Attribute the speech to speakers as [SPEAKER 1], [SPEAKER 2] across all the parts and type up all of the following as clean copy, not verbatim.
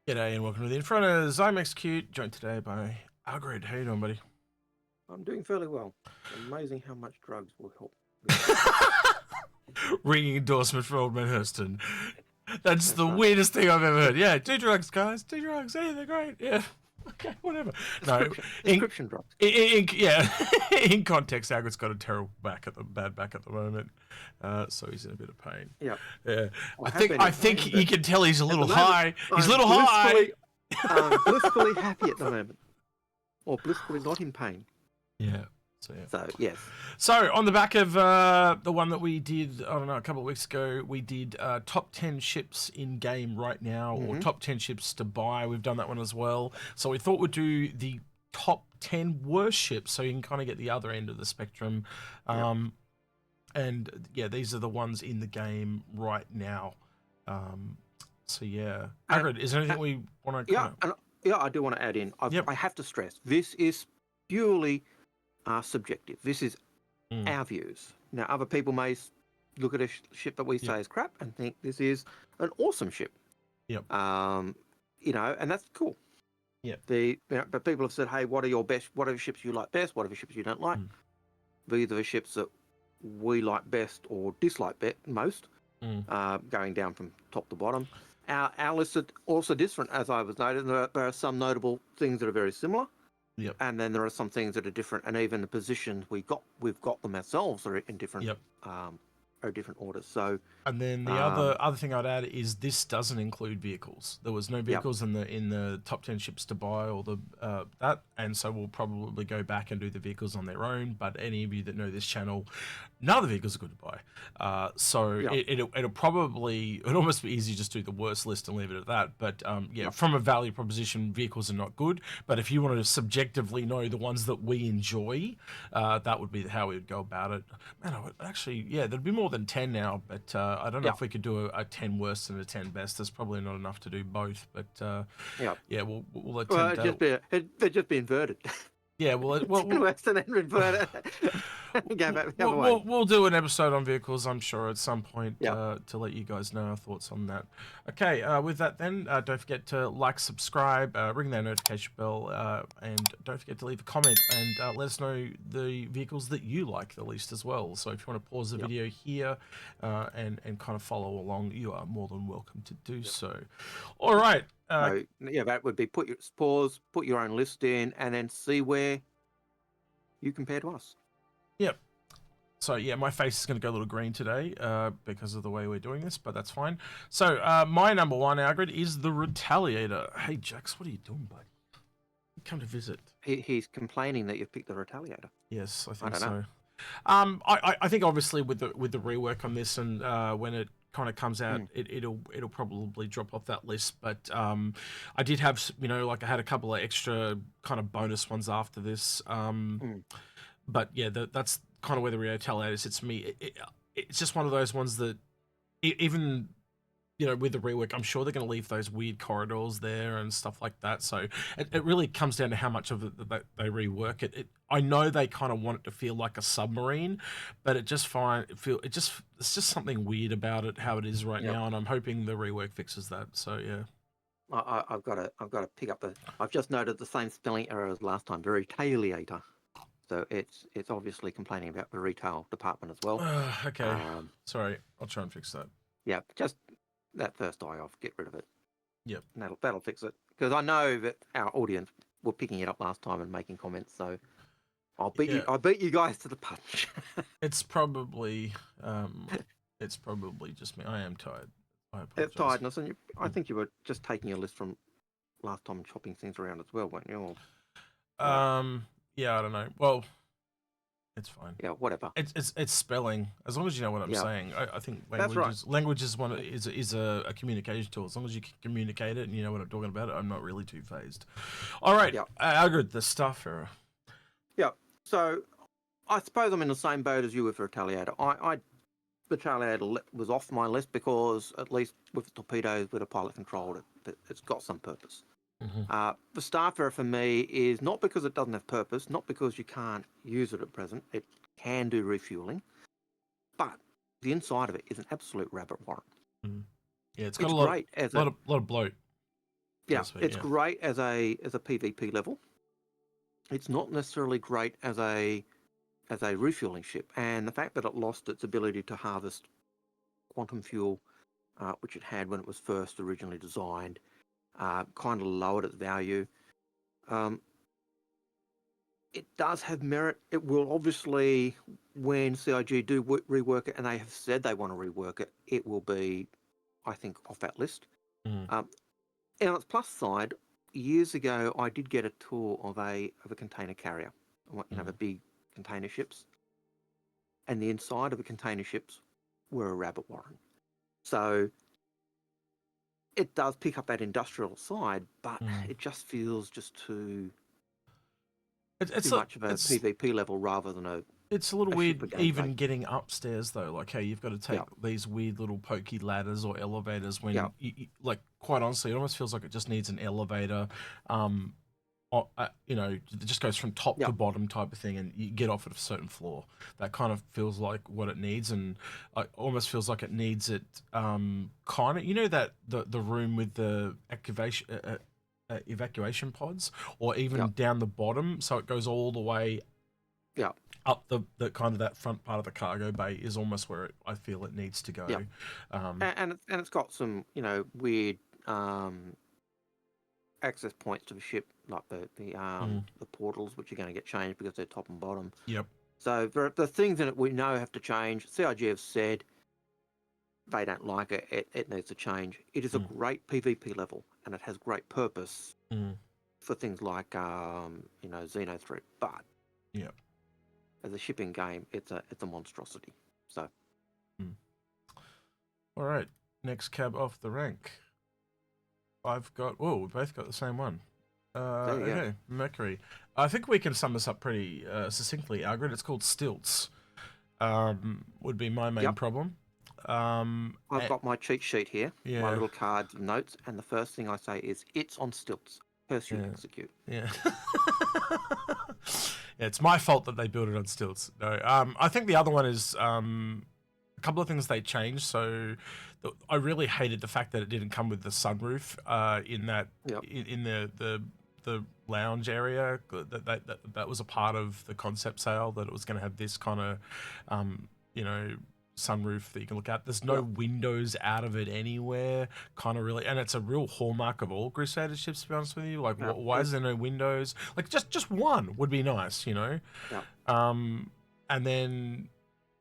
[SPEAKER 1] G'day and welcome to the Inforunners. I'm Execute, joined today by Algared. How you doing, buddy?
[SPEAKER 2] I'm doing fairly well. Amazing how much drugs will help.
[SPEAKER 1] Ringing endorsement for Old Man Hurston. That's the weirdest thing I've ever heard. Yeah, do drugs, guys. Do drugs. Yeah, they're great. Yeah. Okay, whatever.
[SPEAKER 2] Prescription drugs.
[SPEAKER 1] In context, Algared's got a terrible bad back at the moment, so he's in a bit of pain.
[SPEAKER 2] Yeah.
[SPEAKER 1] Yeah.
[SPEAKER 2] Well,
[SPEAKER 1] I think you can tell he's a little high. He's a little high.
[SPEAKER 2] Blissfully happy at the moment, or blissfully not in pain.
[SPEAKER 1] Yeah.
[SPEAKER 2] So yes.
[SPEAKER 1] So on the back of the one that we did, I don't know, a couple of weeks ago, we did top 10 ships in game right now, or top 10 ships to buy. We've done that one as well. So we thought we'd do the top 10 worst ships, so you can kind of get the other end of the spectrum. And yeah, these are the ones in the game right now. So yeah, Algared, is there anything we want to?
[SPEAKER 2] I do want to add in. I have to stress this is purely subjective. This is our views. Now, other people may look at a ship that we say is crap and think this is an awesome ship.
[SPEAKER 1] Yep.
[SPEAKER 2] And that's cool.
[SPEAKER 1] Yeah.
[SPEAKER 2] But people have said, hey, what are your best? What are the ships you like best? What are the ships you don't like? These are the ships that we like best or dislike most. Going down from top to bottom. Our list are also different, as I was noting. There are some notable things that are very similar.
[SPEAKER 1] Yep.
[SPEAKER 2] And then there are some things that are different, and even the positions we've got them ourselves are in different different orders. So,
[SPEAKER 1] and then the other thing I'd add is this doesn't include vehicles. There was no vehicles in the top 10 ships to buy or that, and so we'll probably go back and do the vehicles on their own. But any of you that know this channel, none of the vehicles are good to buy. It'd almost be easy to just do the worst list and leave it at that. But from a value proposition, vehicles are not good. But if you wanted to subjectively know the ones that we enjoy, that would be how we would go about it. Man, there'd be more than 10 now, but I don't know if we could do a 10 worst and a 10 best. There's probably not enough to do both, but we'll attempt
[SPEAKER 2] they'd just be inverted.
[SPEAKER 1] Yeah, well,
[SPEAKER 2] 10 worst and then invert it. Go back the other way.
[SPEAKER 1] We'll do an episode on vehicles, I'm sure, at some point to let you guys know our thoughts on that. Okay, with that then, don't forget to like, subscribe, ring that notification bell, and don't forget to leave a comment and let us know the vehicles that you like the least as well. So if you want to pause the video here and kind of follow along, you are more than welcome to do so. All right.
[SPEAKER 2] That would be put your own list in, and then see where you compare to us.
[SPEAKER 1] Yep. So yeah, my face is going to go a little green today because of the way we're doing this, but that's fine. So my number one, Algared, is the Retaliator. Hey Jax, what are you doing, buddy? Come to visit.
[SPEAKER 2] He's complaining that you've picked the Retaliator.
[SPEAKER 1] Yes, I think so. I think obviously with the rework on this and when it kind of comes out, it'll probably drop off that list. But I did have, I had a couple of extra kind of bonus ones after this. But yeah, that's kind of where the Retaliator sits for me. It's just one of those ones that even, with the rework, I'm sure they're going to leave those weird corridors there and stuff like that. So it really comes down to how much of it that they rework it. I know they kind of want it to feel like a submarine, but it's just something weird about it, how it is right now. And I'm hoping the rework fixes that. So yeah.
[SPEAKER 2] I've got to pick up I've just noted the same spelling error as last time. The Retaliator. So it's obviously complaining about the retail department as well.
[SPEAKER 1] Okay. Sorry, I'll try and fix that.
[SPEAKER 2] Yeah, just that first eye off, get rid of it.
[SPEAKER 1] Yep.
[SPEAKER 2] That'll fix it. Because I know that our audience were picking it up last time and making comments. So I'll beat you guys to the punch.
[SPEAKER 1] It's probably just me. I am tired.
[SPEAKER 2] It's tiredness, and I think you were just taking a list from last time and chopping things around as well, weren't you?
[SPEAKER 1] Yeah, I don't know. Well, it's fine.
[SPEAKER 2] Yeah, whatever.
[SPEAKER 1] It's spelling. As long as you know what I'm saying. I think language is a communication tool. As long as you can communicate it and you know what I'm talking about, I'm not really too phased. All right, Algared, the stuff error.
[SPEAKER 2] Yeah. So I suppose I'm in the same boat as you with Retaliator. Retaliator was off my list because at least with the torpedoes with a pilot controlled, it's got some purpose. The Starfarer for me is not because it doesn't have purpose, not because you can't use it at present. It can do refueling, but the inside of it is an absolute rabbit warren.
[SPEAKER 1] Yeah, it's got a lot of bloat.
[SPEAKER 2] Yeah,
[SPEAKER 1] to speak.
[SPEAKER 2] it's
[SPEAKER 1] Yeah.
[SPEAKER 2] great as a PvP level. It's not necessarily great as a refueling ship, and the fact that it lost its ability to harvest quantum fuel, which it had when it was first originally designed, kind of lowered its value. It does have merit. It will obviously, when CIG do rework it, and they have said they want to rework it, it will be, I think, off that list.
[SPEAKER 1] Mm.
[SPEAKER 2] And on its plus side, years ago, I did get a tour of a container carrier, the big container ships, and the inside of the container ships were a rabbit warren. So it does pick up that industrial side, but it just feels just too much of a PvP level rather than a.
[SPEAKER 1] It's a little weird even
[SPEAKER 2] like.
[SPEAKER 1] getting upstairs though. Like, hey, you've got to take these weird little pokey ladders or elevators when, like, quite honestly, it almost feels like it just needs an elevator. It just goes from top to bottom type of thing, and you get off at a certain floor. That kind of feels like what it needs, and it almost feels like it needs it. Kind of, that the room with the evacuation pods, or even down the bottom, so it goes all the way up the kind of that front part of the cargo bay is almost where I feel it needs to go.
[SPEAKER 2] And it's got some weird access points to the ship, like the portals, which are going to get changed because they're top and bottom. So the things in it we know have to change. CIG have said they don't like it. It needs to change. It is a great PvP level, and it has great purpose for things like Xeno 3. But as a shipping game, it's a monstrosity. So.
[SPEAKER 1] All right, next cab off the rank. I've got. Oh, we both got the same one. Okay, Mercury. I think we can sum this up pretty succinctly, Algared. It's called stilts. Would be my main problem.
[SPEAKER 2] I've got my cheat sheet here, my little cards of notes, and the first thing I say is, it's on stilts. Pursue, execute.
[SPEAKER 1] Yeah. It's my fault that they built it on stilts. No, I think the other one is a couple of things they changed. So I really hated the fact that it didn't come with the sunroof in that in the lounge area. That was a part of the concept sale, that it was going to have this kind of sunroof that you can look at. There's no windows out of it anywhere, kind of really, and it's a real hallmark of all Crusader ships, to be honest with you. Like, why is there no windows? Like, just one would be nice, and then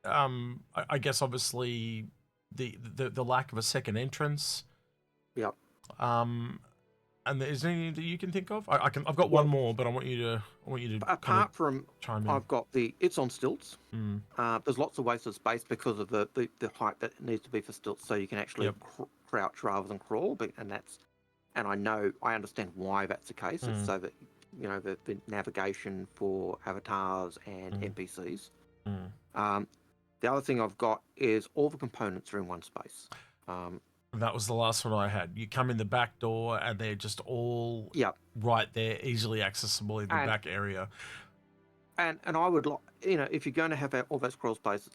[SPEAKER 1] I guess obviously the lack of a second entrance. And is there anything that you can think of? I've got one more, but I want you to
[SPEAKER 2] apart from
[SPEAKER 1] chime in.
[SPEAKER 2] I've got it's on stilts. There's lots of wasted space because of the height that it needs to be for stilts, so you can actually crouch rather than crawl. And I understand why that's the case. It's so that the navigation for avatars and NPCs. The other thing I've got is all the components are in one space.
[SPEAKER 1] That was the last one I had. You come in the back door, and they're just all right there, easily accessible in the back area.
[SPEAKER 2] And I would like, if you're going to have all those crawl spaces,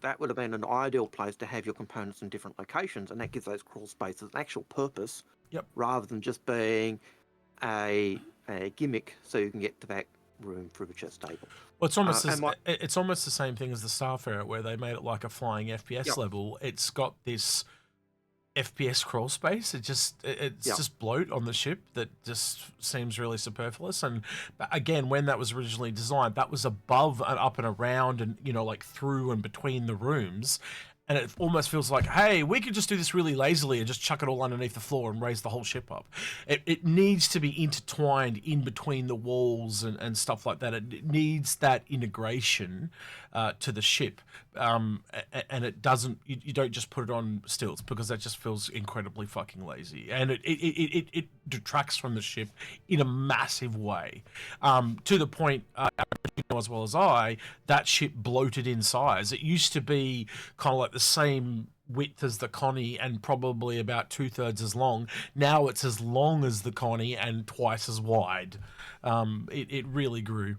[SPEAKER 2] that would have been an ideal place to have your components in different locations, and that gives those crawl spaces an actual purpose, rather than just being a gimmick so you can get to that room through the chest table.
[SPEAKER 1] Well, it's almost the same thing as the Starfarer, where they made it like a flying FPS level. It's got this FPS crawl space. It's just bloat on the ship that just seems really superfluous. And again, when that was originally designed, that was above and up and around and like through and between the rooms. And it almost feels like, hey, we could just do this really lazily and just chuck it all underneath the floor and raise the whole ship up. It needs to be intertwined in between the walls and stuff like that. It needs that integration to the ship. And it doesn't, you don't just put it on stilts, because that just feels incredibly fucking lazy. And it detracts from the ship in a massive way. To the point, as well as I, that ship bloated in size. It used to be kind of like the same width as the Connie and probably about 2/3 as long. Now it's as long as the Connie and twice as wide. It really grew.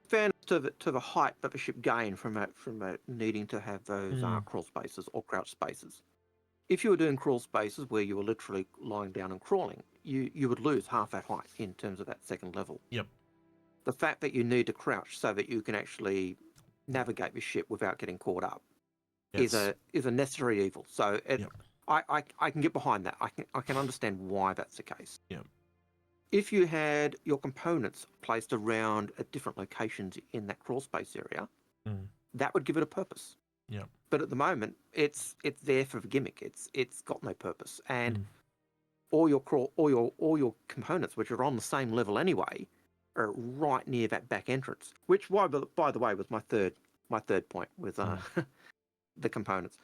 [SPEAKER 2] Fairness to the height that the ship gained from needing to have those crawl spaces or crouch spaces. If you were doing crawl spaces where you were literally lying down and crawling, you would lose half that height in terms of that second level.
[SPEAKER 1] Yep.
[SPEAKER 2] The fact that you need to crouch so that you can actually navigate your ship without getting caught up is a necessary evil. So I can get behind that. I can understand why that's the case.
[SPEAKER 1] Yep.
[SPEAKER 2] If you had your components placed around at different locations in that crawl space area, that would give it a purpose.
[SPEAKER 1] Yeah.
[SPEAKER 2] But at the moment, it's there for a gimmick. It's got no purpose, and all your components, which are on the same level anyway, are right near that back entrance. Which, by the way, was my third point with the components.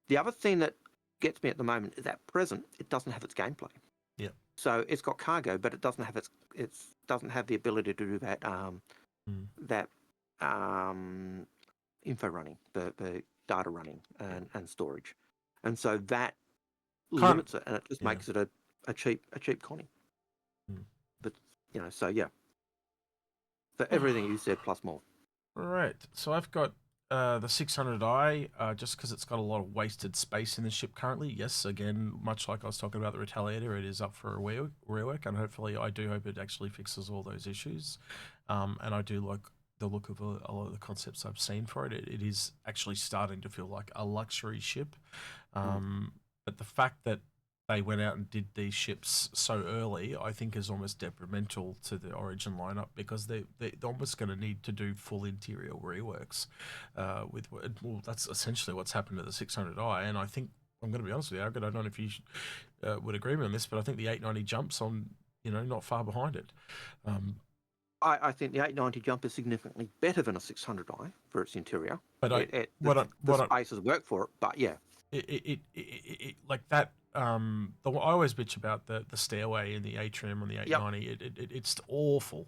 [SPEAKER 2] The other thing that gets me at the moment is at present it doesn't have its gameplay.
[SPEAKER 1] Yeah.
[SPEAKER 2] So it's got cargo, but it doesn't have doesn't have the ability to do that info running, the data running and storage, and so that limits it, and it just makes it a cheap Connie. But so yeah, for everything you said plus more.
[SPEAKER 1] Right. So I've got the 600i, just because it's got a lot of wasted space in the ship currently. Yes, again, much like I was talking about the Retaliator, it is up for a rework, and hopefully I do hope it actually fixes all those issues. And I do like the look of a lot of the concepts I've seen for it. It is actually starting to feel like a luxury ship. But the fact that they went out and did these ships so early, I think is almost detrimental to the Origin lineup, because they're almost going to need to do full interior reworks. That's essentially what's happened to the 600i, and I think, I'm going to be honest with you, Algared, I don't know if you would agree with me on this, but I think the 890 jumps on, not far behind it.
[SPEAKER 2] I think the 890 jump is significantly better than a 600i for its interior. But the spaces work for it. But yeah,
[SPEAKER 1] it like that. I always bitch about the stairway in the atrium on the 890. It's awful.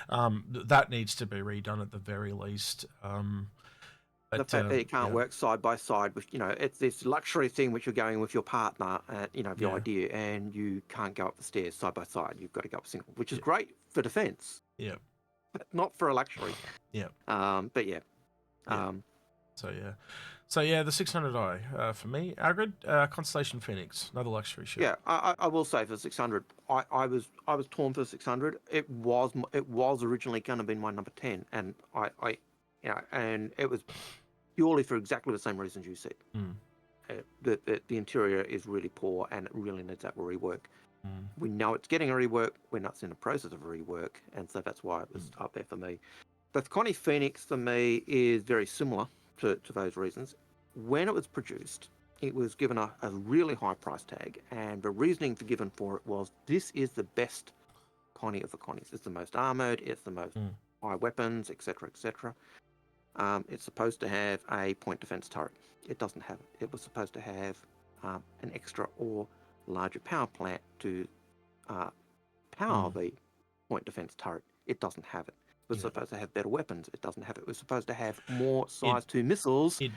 [SPEAKER 1] That needs to be redone at the very least.
[SPEAKER 2] The fact that it can't work side by side with, it's this luxury thing which you're going with your partner, the idea, and you can't go up the stairs side by side. You've got to go up single, which is great for defense.
[SPEAKER 1] Yeah.
[SPEAKER 2] But not for a luxury.
[SPEAKER 1] Yeah.
[SPEAKER 2] But yeah.
[SPEAKER 1] So yeah, the 600i for me. Algared, Constellation Phoenix, another luxury ship.
[SPEAKER 2] Yeah, I will say for 600, I was torn for 600. It was originally going to be my number 10, and and it was purely for exactly the same reasons you said. The interior is really poor, and it really needs that rework. We know it's getting a rework. We're not in the process of a rework, and so that's why it was up there for me. The Connie Phoenix for me is very similar to those reasons. When it was produced, it was given a really high price tag, and the reasoning given for it was, this is the best Connie of the Connies. It's the most armored, it's the most high weapons, etc., etc. It's supposed to have a point defense turret. It doesn't have it. It was supposed to have an extra or larger power plant to power the point defense turret. It doesn't have it. It was supposed to have better weapons. It doesn't have it. It was supposed to have more size 2 missiles.
[SPEAKER 1] It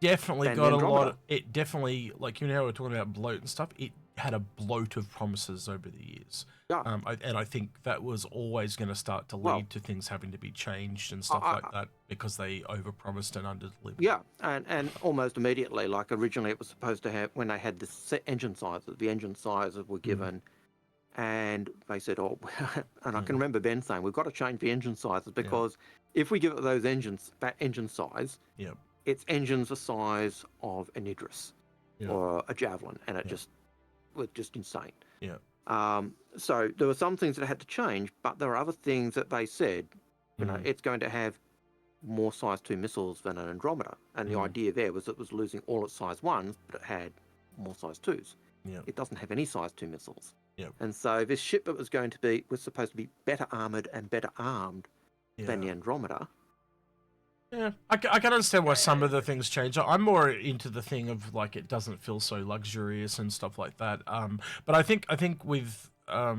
[SPEAKER 1] definitely got a lot of, it definitely, like, we're talking about bloat and stuff, it had a bloat of promises over the years. And I think that was always going to start to lead to things having to be changed and stuff like that, because they overpromised and underdelivered.
[SPEAKER 2] Yeah, and almost immediately, like originally it was supposed to have, when they had the engine sizes, were given, and they said, and I can remember Ben saying, we've got to change the engine sizes, because if we give it those engines, that engine size, it's engines the size of an Idris or a Javelin, and it just was just insane. So there were some things that had to change, but there are other things that they said, it's going to have more size 2 missiles than an Andromeda, and the idea there was it was losing all its size 1s, but it had more size 2s. It doesn't have any size 2 missiles. And so this ship that was supposed to be better armored and better armed than the Andromeda.
[SPEAKER 1] Yeah, I can understand why some of the things change. I'm more into the thing of, like, it doesn't feel so luxurious and stuff like that. But I think with I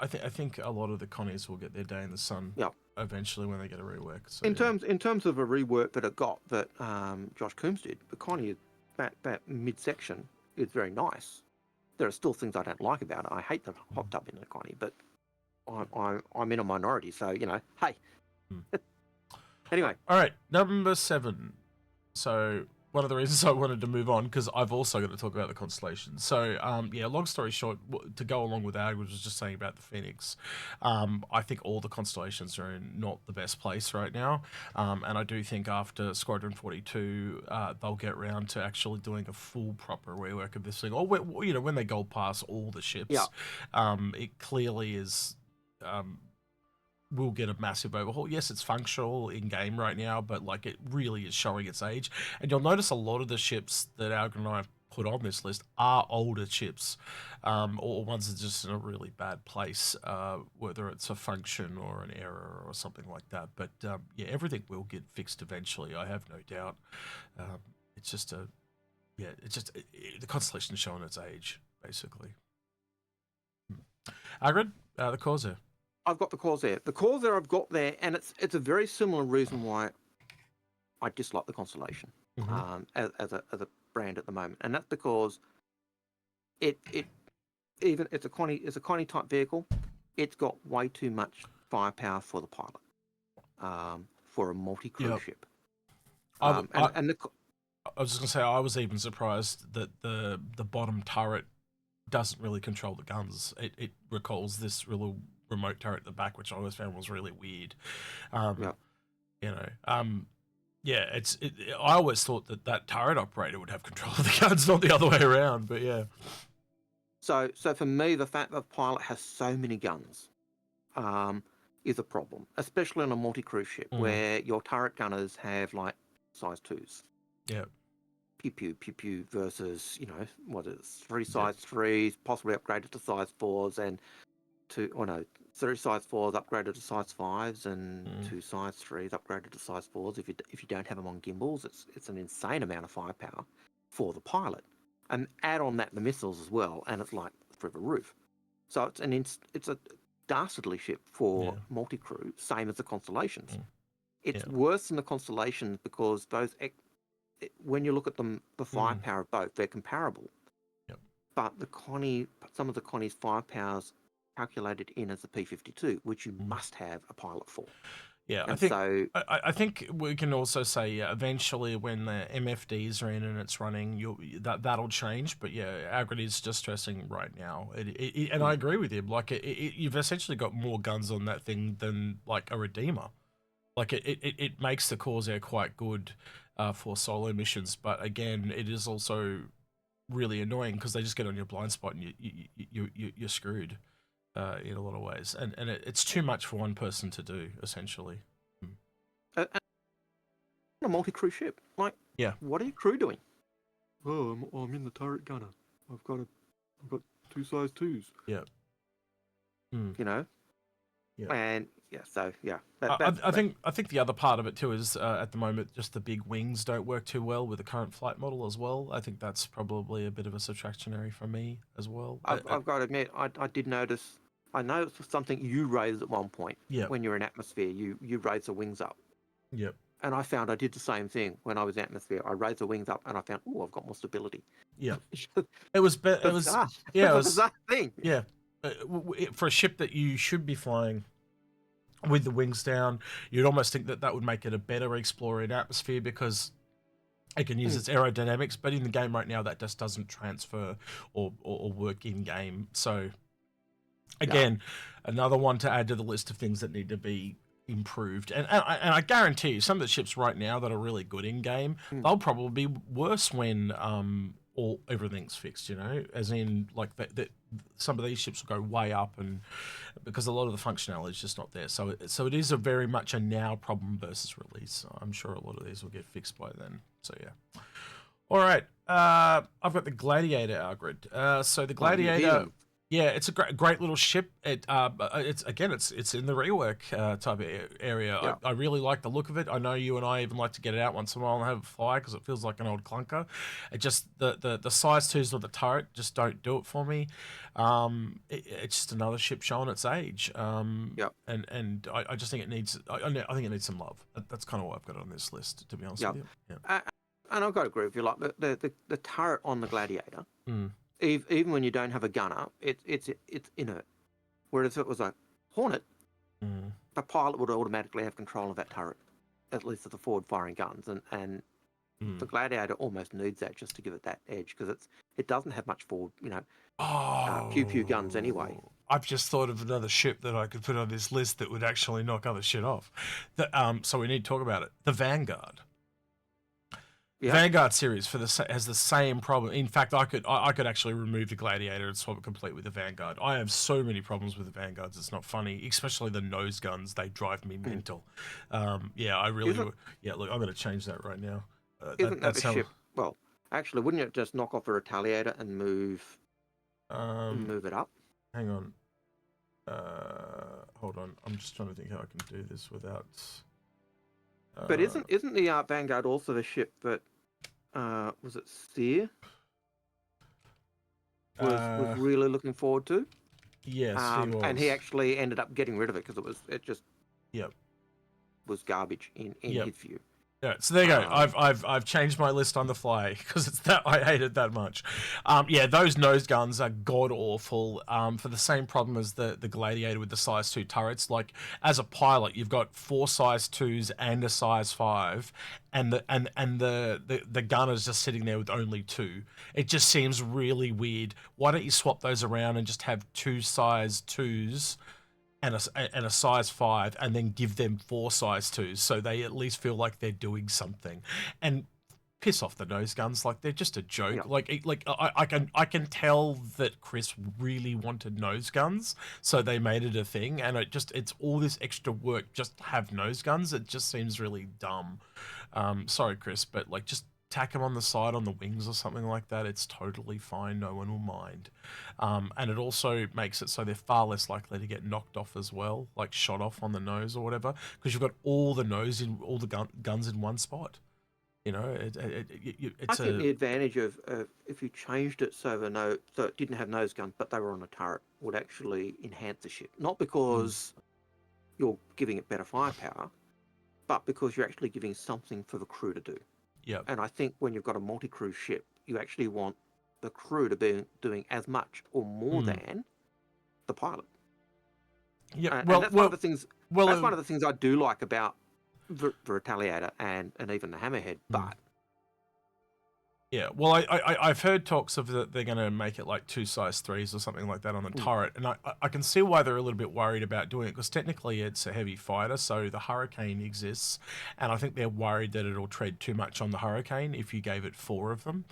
[SPEAKER 1] think a lot of the Connies will get their day in the sun eventually when they get a rework. So, in
[SPEAKER 2] terms of a rework that it got, that Josh Coombs did, the Connie, that midsection is very nice. There are still things I don't like about it. I hate the hot tub in the Connie, but I'm in a minority, so hey. Anyway,
[SPEAKER 1] all right, number 7. So one of the reasons I wanted to move on, because I've also got to talk about the Constellation. So, yeah, long story short, to go along with that, which was just saying about the Phoenix, I think all the Constellations are in not the best place right now. And I do think after Squadron 42, they'll get round to actually doing a full proper rework of this thing. Or, when they go past all the ships, it clearly is... will get a massive overhaul. Yes, it's functional in game right now, but like it really is showing its age. And you'll notice a lot of the ships that Algared and I have put on this list are older ships, or ones that are just in a really bad place, whether it's a function or an error or something like that. But yeah, everything will get fixed eventually. I have no doubt. It's just the Constellation is showing its age, basically. Algared, the Corsair.
[SPEAKER 2] I've got the Corsair. The Corsair I've got there, and it's a very similar reason why I dislike the Constellation as a brand at the moment, and that's because it's a Connie type vehicle. It's got way too much firepower for the pilot, for a multi-crew ship.
[SPEAKER 1] I was just gonna say, I was even surprised that the bottom turret doesn't really control the guns. It recalls this little remote turret at the back, which I always found was really weird. Yeah, I always thought that turret operator would have control of the guns, not the other way around. But yeah.
[SPEAKER 2] So for me, the fact that the pilot has so many guns is a problem, especially on a multi-crew ship where your turret gunners have like size 2s.
[SPEAKER 1] Yeah.
[SPEAKER 2] Pew pew pew pew versus what is 3 size 3s, possibly upgraded to size 4s, and 3 size 4s upgraded to size 5s, and 2 size 3s upgraded to size 4s. If you don't have them on gimbals, it's an insane amount of firepower for the pilot, and add on that the missiles as well, and it's like through the roof. So it's a dastardly ship for multi-crew, same as the Constellations. It's worse than the Constellations because when you look at them, the firepower of both, they're comparable.
[SPEAKER 1] Yep.
[SPEAKER 2] But some of the Connie's firepower's calculated in as a P-52, which you must have a pilot for.
[SPEAKER 1] Yeah,
[SPEAKER 2] and
[SPEAKER 1] I think we can also say eventually when the MFDs are in and it's running, that'll change. But yeah, Algared is just stressing right now, and I agree with him. Like you've essentially got more guns on that thing than like a Redeemer. Like it makes the Corsair quite good for solo missions, but again, it is also really annoying because they just get on your blind spot and you're screwed. In a lot of ways, and it's too much for one person to do, essentially.
[SPEAKER 2] A multi-crew ship, like, what are your crew doing? Oh, I'm in the turret gunner. I've got 2 size 2s.
[SPEAKER 1] Yeah.
[SPEAKER 2] Yeah. And
[SPEAKER 1] I think the other part of it too is at the moment just the big wings don't work too well with the current flight model as well. I think that's probably a bit of a subtractionary for me as well.
[SPEAKER 2] I've got to admit, I did notice. I noticed something you raised at one point.
[SPEAKER 1] Yeah.
[SPEAKER 2] When you're in atmosphere, you raise the wings up.
[SPEAKER 1] Yep.
[SPEAKER 2] And I found I did the same thing when I was in atmosphere. I raised the wings up and I found, I've got more stability.
[SPEAKER 1] Yeah. It was a
[SPEAKER 2] bizarre thing.
[SPEAKER 1] Yeah. For a ship that you should be flying with the wings down, you'd almost think that would make it a better explorer in atmosphere because it can use its aerodynamics, but in the game right now that just doesn't transfer or work in game. So again, another one to add to the list of things that need to be improved. And I guarantee you, some of the ships right now that are really good in game, they'll probably be worse when everything's fixed. As in like some of these ships will go way up, and because a lot of the functionality is just not there. So it is a very much a now problem versus release. So I'm sure a lot of these will get fixed by then. So yeah. All right. I've got the Gladiator, Algared. So the Gladiator. Yeah, it's a great little ship. It's in the rework type of area.
[SPEAKER 2] Yeah.
[SPEAKER 1] I really like the look of it. I know you and I even like to get it out once in a while and have a fly because it feels like an old clunker. It just the size 2s of the turret just don't do it for me. It's just another ship showing its age. And I just think it needs. I think it needs some love. That's kind of what I've got on this list, to be honest with you. Yeah.
[SPEAKER 2] And I've got to agree with you. Like the turret on the Gladiator. Even when you don't have a gunner, it's inert. Whereas if it was a Hornet, the pilot would automatically have control of that turret, at least of the forward-firing guns, and The Gladiator almost needs that just to give it that edge because it doesn't have much forward, pew pew guns anyway.
[SPEAKER 1] I've just thought of another ship that I could put on this list that would actually knock other shit off. So we need to talk about it. The Vanguard.
[SPEAKER 2] Yeah.
[SPEAKER 1] Vanguard series has the same problem. In fact, I could actually remove the Gladiator and swap it complete with the Vanguard. I have so many problems with the Vanguards. It's not funny, especially the nose guns. They drive me mental. Yeah, I really. Yeah, look, I'm going to change that right now.
[SPEAKER 2] Isn't that a ship? Well, actually, wouldn't it just knock off a Retaliator and move it up?
[SPEAKER 1] Hang on. Hold on. I'm just trying to think how I can do this without.
[SPEAKER 2] But isn't the Vanguard also the ship that was it Sear was really looking forward to?
[SPEAKER 1] Yes, he was.
[SPEAKER 2] And he actually ended up getting rid of it because it just
[SPEAKER 1] Yep.
[SPEAKER 2] was garbage in his view.
[SPEAKER 1] Yeah, so there you go. I've changed my list on the fly because it's that I hate it that much. Yeah, those nose guns are god awful. For the same problem as the Gladiator with the size 2 turrets. Like as a pilot, you've got 4 size 2s and a size 5, and the gunner's just sitting there with only 2. It just seems really weird. Why don't you swap those around and just have 2 size 2s? And a size 5, and then give them 4 size 2s, so they at least feel like they're doing something. And piss off the nose guns, like they're just a joke. Yeah. I can tell that Chris really wanted nose guns, so they made it a thing. And it's all this extra work just to have nose guns. It just seems really dumb. Sorry, Chris, but like just tack them on the side on the wings or something like that. It's totally fine. No one will mind. And it also makes it so they're far less likely to get knocked off as well, like shot off on the nose or whatever, because you've got all the guns in one spot. You know, it's
[SPEAKER 2] I think the advantage of if you changed it so it didn't have nose guns, but they were on a turret, would actually enhance the ship. Not because you're giving it better firepower, but because you're actually giving something for the crew to do.
[SPEAKER 1] Yeah.
[SPEAKER 2] And I think when you've got a multi-crew ship, you actually want the crew to be doing as much or more than the pilot.
[SPEAKER 1] Yeah.
[SPEAKER 2] And that's one of the things. That's one of the things I do like about the Retaliator and even the Hammerhead. But
[SPEAKER 1] yeah, well, I've heard talks of that they're going to make it like 2 size 3s or something like that on the turret, and I can see why they're a little bit worried about doing it, because technically it's a heavy fighter, so the Hurricane exists, and I think they're worried that it'll tread too much on the Hurricane if you gave it 4 of them.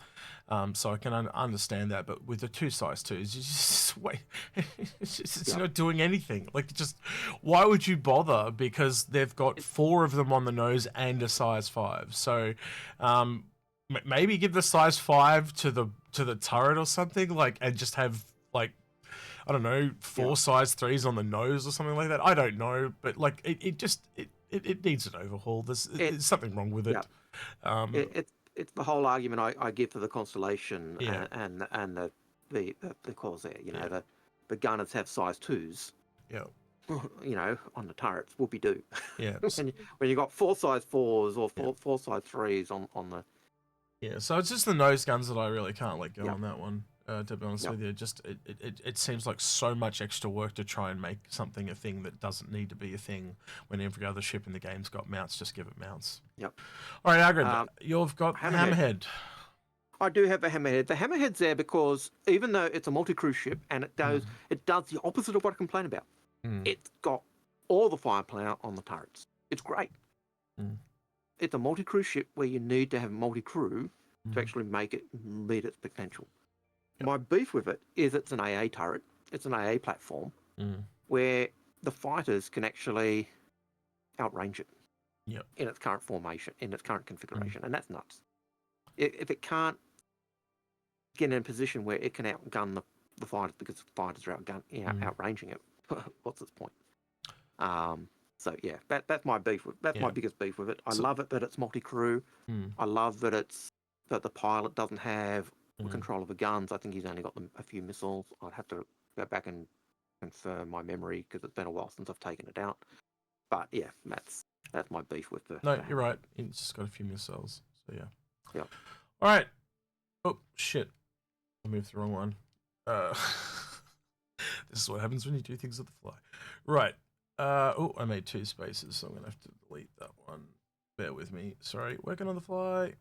[SPEAKER 1] So I can understand that, but with the 2 size 2s, you just wait. It's not doing anything. Like, just why would you bother? Because they've got 4 of them on the nose and a size 5. So. Maybe give the size 5 to the turret or something, like, and just have like, I don't know, 4 size 3s on the nose or something like that. I don't know, but like it needs an overhaul. There's something wrong with it.
[SPEAKER 2] It's the whole argument I give for the Constellation and the Corsair. You know, the gunners have size 2s.
[SPEAKER 1] Yeah.
[SPEAKER 2] You know, on the turrets, whoopie-doo.
[SPEAKER 1] Yeah.
[SPEAKER 2] when you got 4 size 4s or 4 size 3s on the.
[SPEAKER 1] Yeah, so it's just the nose guns that I really can't let go on that one, to be honest with you. Just it seems like so much extra work to try and make something a thing that doesn't need to be a thing when every other ship in the game's got mounts. Just give it mounts.
[SPEAKER 2] Yep.
[SPEAKER 1] All right, Algared, you've got Hammerhead.
[SPEAKER 2] I do have a Hammerhead. The Hammerhead's there because even though it's a multi-crew ship and it does the opposite of what I complain about. It's got all the firepower on the turrets. It's great. It's a multi-crew ship where you need to have multi-crew to actually make it meet its potential. Yep. My beef with it is it's an AA turret. It's an AA platform where the fighters can actually outrange it in its current formation, in its current configuration, and that's nuts. If it can't get in a position where it can outgun the fighters because the fighters are outranging it, what's its point? So yeah, that's my beef. That's my biggest beef with it. I love it that it's multi-crew. I love that that the pilot doesn't have control of the guns. I think he's only got a few missiles. I'd have to go back and confirm my memory because it's been a while since I've taken it out. But yeah, that's my beef with the.
[SPEAKER 1] No, you're right. It's just got a few missiles. So yeah.
[SPEAKER 2] Yeah.
[SPEAKER 1] All right. Oh shit! I moved the wrong one. This is what happens when you do things on the fly. Right. Oh, I made 2 spaces, so I'm going to have to delete that one. Bear with me. Sorry, working on the fly.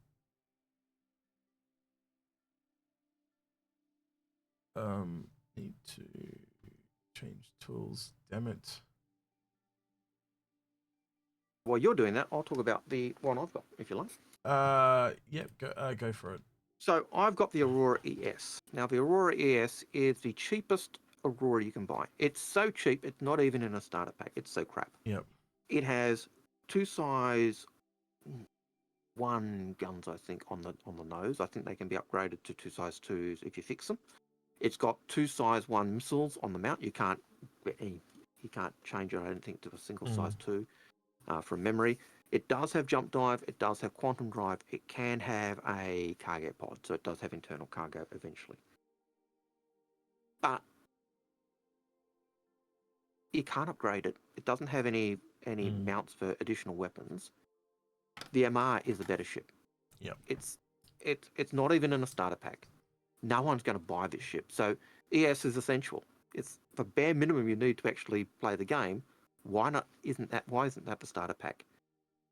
[SPEAKER 1] Need to change tools. Damn it.
[SPEAKER 2] While you're doing that, I'll talk about the one I've got, if you like.
[SPEAKER 1] Yeah, go for it.
[SPEAKER 2] So I've got the Aurora ES. Now, the Aurora ES is the cheapest Aurora you can buy. It's so cheap, it's not even in a starter pack. It's so crap.
[SPEAKER 1] Yep.
[SPEAKER 2] It has 2 size 1 guns, I think, on the nose. I think they can be upgraded to 2 size 2s if you fix them. It's got 2 size 1 missiles on the mount. You can't change it, I don't think, to a single size 2 from memory. It does have jump dive. It does have quantum drive. It can have a cargo pod, so it does have internal cargo eventually. But you can't upgrade it. It doesn't have any mounts for additional weapons. The MR is a better ship.
[SPEAKER 1] Yep.
[SPEAKER 2] It's not even in a starter pack. No one's going to buy this ship. So ES is essential. It's the bare minimum you need to actually play the game. Why isn't that the starter pack?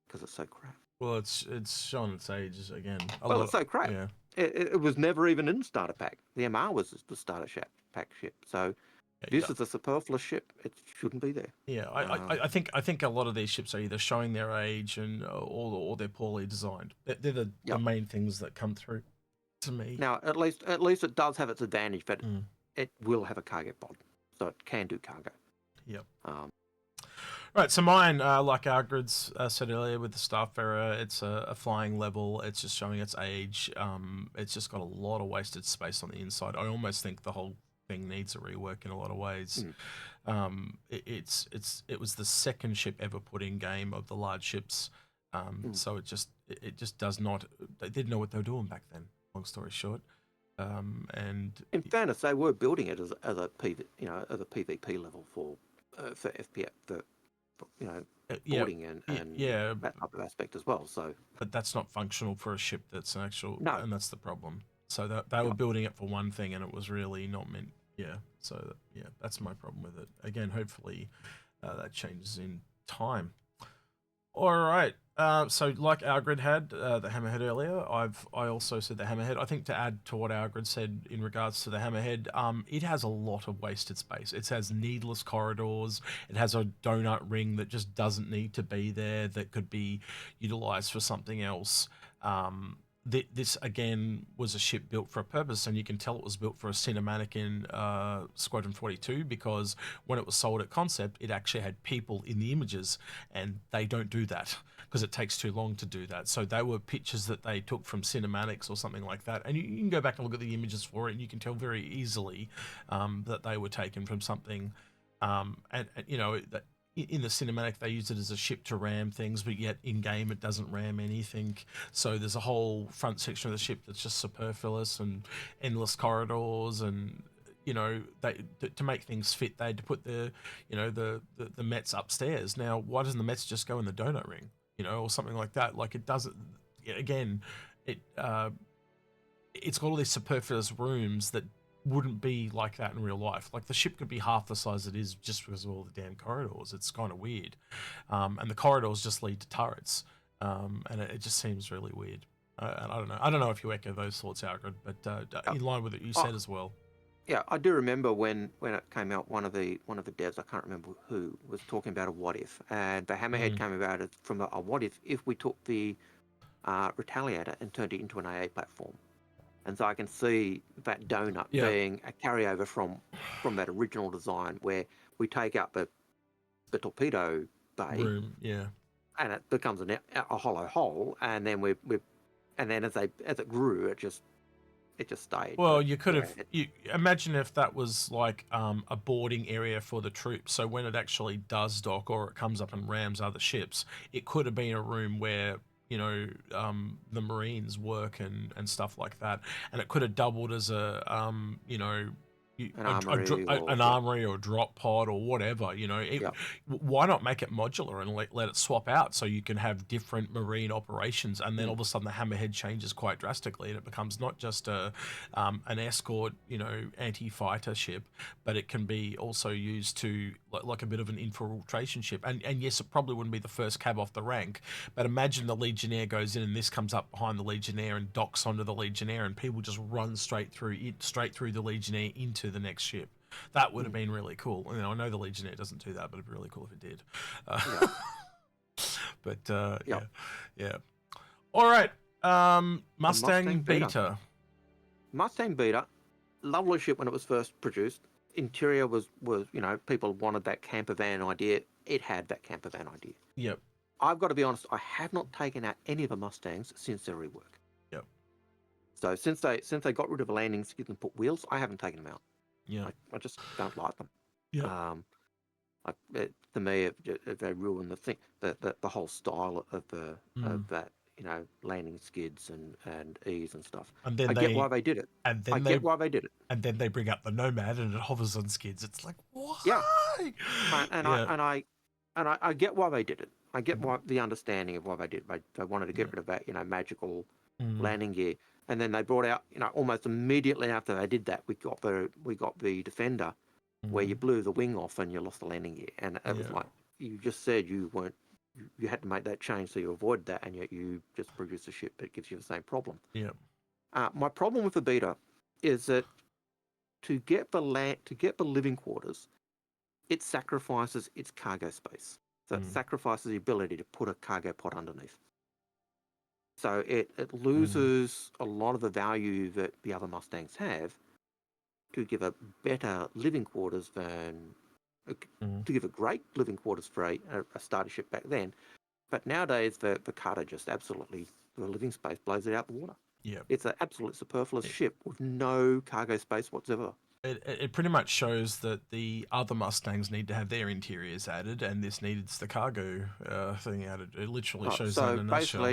[SPEAKER 2] Because it's so crap.
[SPEAKER 1] Well, it's shown its age again.
[SPEAKER 2] It's so crap.
[SPEAKER 1] Yeah.
[SPEAKER 2] It was never even in starter pack. The MR was the starter pack ship. So this is a superfluous ship. It shouldn't be there.
[SPEAKER 1] Yeah, I think a lot of these ships are either showing their age or they're poorly designed. They're the main things that come through to me.
[SPEAKER 2] Now, at least it does have its advantage that it will have a cargo pod, so it can do cargo.
[SPEAKER 1] Yep. Right, so mine, like Algared's said earlier with the Starfarer, it's a flying level. It's just showing its age. It's just got a lot of wasted space on the inside. I almost think the whole thing needs a rework in a lot of ways. It was the second ship ever put in game of the large ships, so it just does not. They didn't know what they were doing back then. Long story short, and
[SPEAKER 2] in fairness, they were building it as a PvP level for FPS for boarding and that type of aspect as well. So,
[SPEAKER 1] but that's not functional for a ship that's an actual.
[SPEAKER 2] No.
[SPEAKER 1] And that's the problem. So they were building it for one thing, and it was really not meant. Yeah. So that's my problem with it. Again, hopefully that changes in time. All right. So like Algared had the Hammerhead earlier, I also said the Hammerhead. I think to add to what Algared said in regards to the Hammerhead, it has a lot of wasted space. It has needless corridors. It has a donut ring that just doesn't need to be there, that could be utilized for something else. This again was a ship built for a purpose, and you can tell it was built for a cinematic in Squadron 42, because when it was sold at concept, it actually had people in the images, and they don't do that because it takes too long to do that. So they were pictures that they took from cinematics or something like that, and you can go back and look at the images for it, and you can tell very easily that they were taken from something. And in the cinematic, they use it as a ship to ram things, but yet in game it doesn't ram anything. So there's a whole front section of the ship that's just superfluous and endless corridors, and to make things fit, they had to put the Mets upstairs. Now, why doesn't the Mets just go in the donut ring, or something like that? Like, it doesn't. Again, it's got all these superfluous rooms that wouldn't be like that in real life. Like, the ship could be half the size it is just because of all the damn corridors. It's kind of weird, and the corridors just lead to turrets, and it just seems really weird. And I don't know if you echo those thoughts, Algared, but in line with what you said as well.
[SPEAKER 2] Yeah, I do remember when it came out, one of the devs, I can't remember who, was talking about a what if, and the Hammerhead came about from a what if we took the Retaliator and turned it into an AA platform. And so I can see that donut being a carryover from that original design, where we take out the torpedo bay
[SPEAKER 1] room,
[SPEAKER 2] and it becomes a hollow hole, and then as it grew, it just stayed.
[SPEAKER 1] Well, you could have. You imagine if that was like a boarding area for the troops. So when it actually does dock, or it comes up and rams other ships, it could have been a room where the Marines work and stuff like that, and it could have doubled as a
[SPEAKER 2] an armory,
[SPEAKER 1] an armory or a drop pod or whatever, you know. Why not make it modular and let it swap out so you can have different marine operations, and then all of a sudden the Hammerhead changes quite drastically and it becomes not just an escort, you know, anti-fighter ship, but it can be also used to like a bit of an infiltration ship. And yes, it probably wouldn't be the first cab off the rank, but imagine the Legionnaire goes in and this comes up behind the Legionnaire and docks onto the Legionnaire, and people just run straight through the Legionnaire into the next ship. That would have been really cool. You know, I know the Legionnaire doesn't do that, but it'd be really cool if it did. But yeah. All right, Mustang Beta.
[SPEAKER 2] Mustang Beta, lovely ship when it was first produced. Interior was you know, people wanted that camper van idea. It had that camper van idea.
[SPEAKER 1] Yep.
[SPEAKER 2] I've got to be honest, I have not taken out any of the Mustangs since their rework.
[SPEAKER 1] Yep.
[SPEAKER 2] So since they got rid of the landing skid and put wheels, I haven't taken them out.
[SPEAKER 1] Yeah.
[SPEAKER 2] I just don't like them.
[SPEAKER 1] Yeah.
[SPEAKER 2] To me, they ruin the thing, the whole style of that, you know, landing skids and ease and stuff.
[SPEAKER 1] And then
[SPEAKER 2] I get why they did it.
[SPEAKER 1] And then
[SPEAKER 2] get why they did it.
[SPEAKER 1] And then they bring up the Nomad and it hovers on skids. It's like, why?
[SPEAKER 2] Yeah. I get why they did it. I get why, the understanding of why they did it. They wanted to get rid of that, you know, magical landing gear. And then they brought out, you know, almost immediately after they did that, we got the Defender, where you blew the wing off and you lost the landing gear. And it was like, you just said you had to make that change so you avoid that, and yet you just produce a ship that gives you the same problem.
[SPEAKER 1] Yeah.
[SPEAKER 2] My problem with the Beta is that to get the living quarters, it sacrifices its cargo space. So it sacrifices the ability to put a cargo pod underneath. So it loses a lot of the value that the other Mustangs have to give a better living quarters than to give a great living quarters for a starter ship back then. But nowadays the Carter just absolutely, the living space blows it out the water.
[SPEAKER 1] Yeah.
[SPEAKER 2] It's an absolute superfluous ship with no cargo space whatsoever.
[SPEAKER 1] It pretty much shows that the other Mustangs need to have their interiors added, and this needs the cargo thing added. It literally shows that in a nutshell.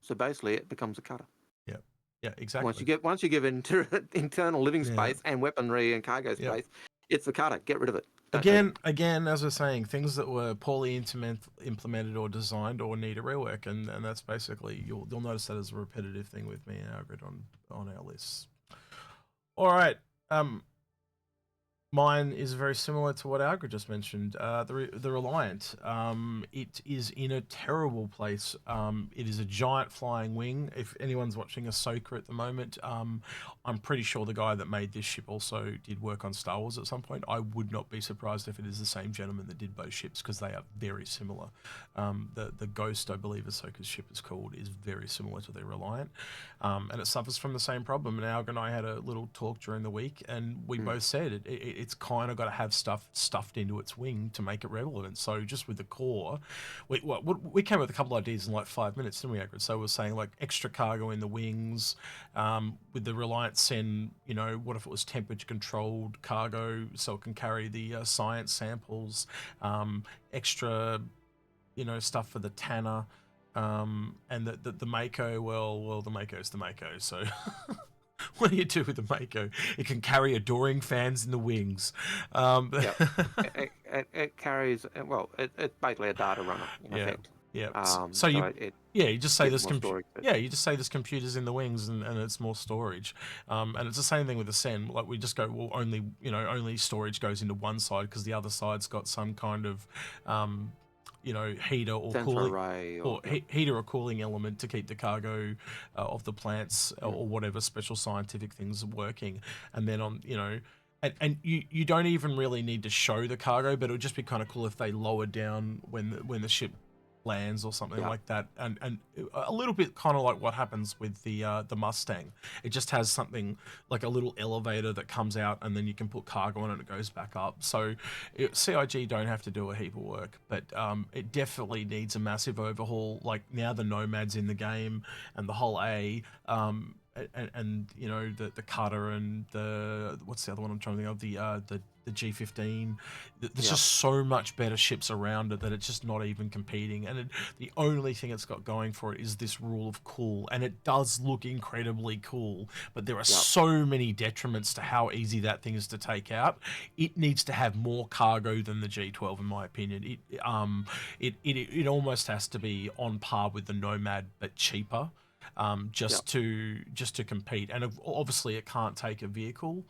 [SPEAKER 2] So basically, it becomes a cutter.
[SPEAKER 1] Yeah, yeah, exactly.
[SPEAKER 2] Once you give internal living space and weaponry and cargo space, it's the cutter. Get rid of it.
[SPEAKER 1] Again, as we're saying, things that were poorly implemented or designed or need a rework, and that's basically, you'll notice that as a repetitive thing with me and Algared on our lists. All right. Mine is very similar to what Algared just mentioned. The Reliant. It is in a terrible place. It is a giant flying wing. If anyone's watching Ahsoka at the moment, I'm pretty sure the guy that made this ship also did work on Star Wars at some point. I would not be surprised if it is the same gentleman that did both ships, because they are very similar. The Ghost, I believe Ahsoka's ship is called, is very similar to the Reliant, and it suffers from the same problem. And Algared and I had a little talk during the week, and we both said it's kind of got to have stuff stuffed into its wing to make it relevant. So just with the core, we came up with a couple of ideas in like 5 minutes, didn't we, Algared? So we're saying like extra cargo in the wings, with the Reliant send, you know, what if it was temperature controlled cargo so it can carry the science samples, extra, you know, stuff for the Tanner, and the Mako. Well, the Mako's the Mako, so what do you do with the Mako? It can carry adoring fans in the wings.
[SPEAKER 2] It carries, well, it's basically a data runner in effect.
[SPEAKER 1] Yeah. You just say there's computers in the wings, and it's more storage. And it's the same thing with the Sen. Like, we just go, well, only storage goes into one side because the other side's got some kind of heater or cooling heater or cooling element to keep the cargo of the plants or whatever special scientific things working. And then and you don't even really need to show the cargo, but it would just be kind of cool if they lowered down when the ship lands or something like that, and a little bit kind of like what happens with the Mustang. It just has something like a little elevator that comes out, and then you can put cargo on it and it goes back up. So CIG don't have to do a heap of work, but it definitely needs a massive overhaul. Like, now the Nomad's in the game and the whole and you know the cutter and the what's the other one I'm trying to think of, the G15. There's just so much better ships around it that it's just not even competing, and the only thing it's got going for it is this rule of cool, and it does look incredibly cool, but there are so many detriments to how easy that thing is to take out. It needs to have more cargo than the G12 in my opinion. It almost has to be on par with the Nomad but cheaper, just to compete. And obviously it can't take a vehicle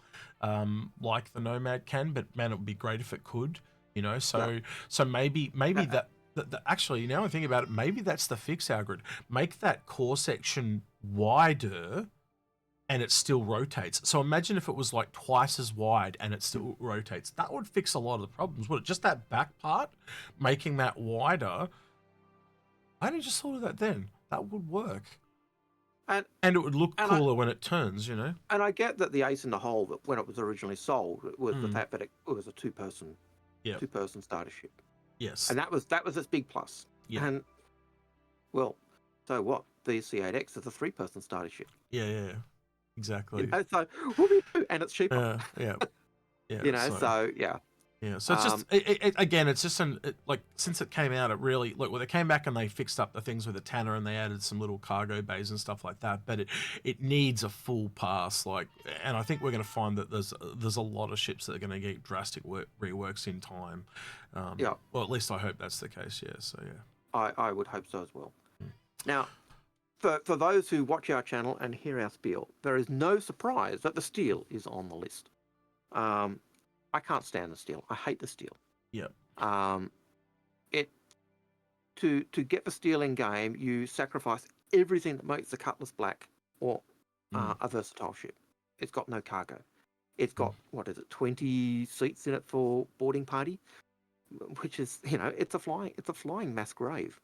[SPEAKER 1] like the Nomad can, but man, it would be great if it could, you know. So maybe that actually, now I think about it, maybe that's the fix, Algared. Make that core section wider and it still rotates. So imagine if it was like twice as wide and it still rotates. That would fix a lot of the problems, would it? Just that back part, making that wider. I only just thought of that then. That would work. And it would look cooler when it turns, you know.
[SPEAKER 2] And I get that the ace in the hole, that when it was originally sold, was the fact that it was a two-person starter ship.
[SPEAKER 1] Yes.
[SPEAKER 2] And that was its big plus.
[SPEAKER 1] Yeah.
[SPEAKER 2] And well, so what? The C8X is a three-person starter ship.
[SPEAKER 1] Yeah. Exactly.
[SPEAKER 2] You know, so what do you do? And it's cheaper.
[SPEAKER 1] Yeah.
[SPEAKER 2] You know, so yeah.
[SPEAKER 1] Yeah, so it's just again, it's just like since it came out, it really well they came back and they fixed up the things with the Tanner and they added some little cargo bays and stuff like that. But it needs a full pass, like, and I think we're going to find that there's a lot of ships that are going to get drastic reworks in time. Well, at least I hope that's the case. Yeah, so yeah,
[SPEAKER 2] I would hope so as well. Now, for those who watch our channel and hear our spiel, there is no surprise that the steel is on the list. I can't stand the steel. I hate the steel.
[SPEAKER 1] Yeah.
[SPEAKER 2] To get the steel in game, you sacrifice everything that makes the Cutlass black or a versatile ship. It's got no cargo. It's got 20 seats in it for boarding party, which is, you know, it's a flying mass grave.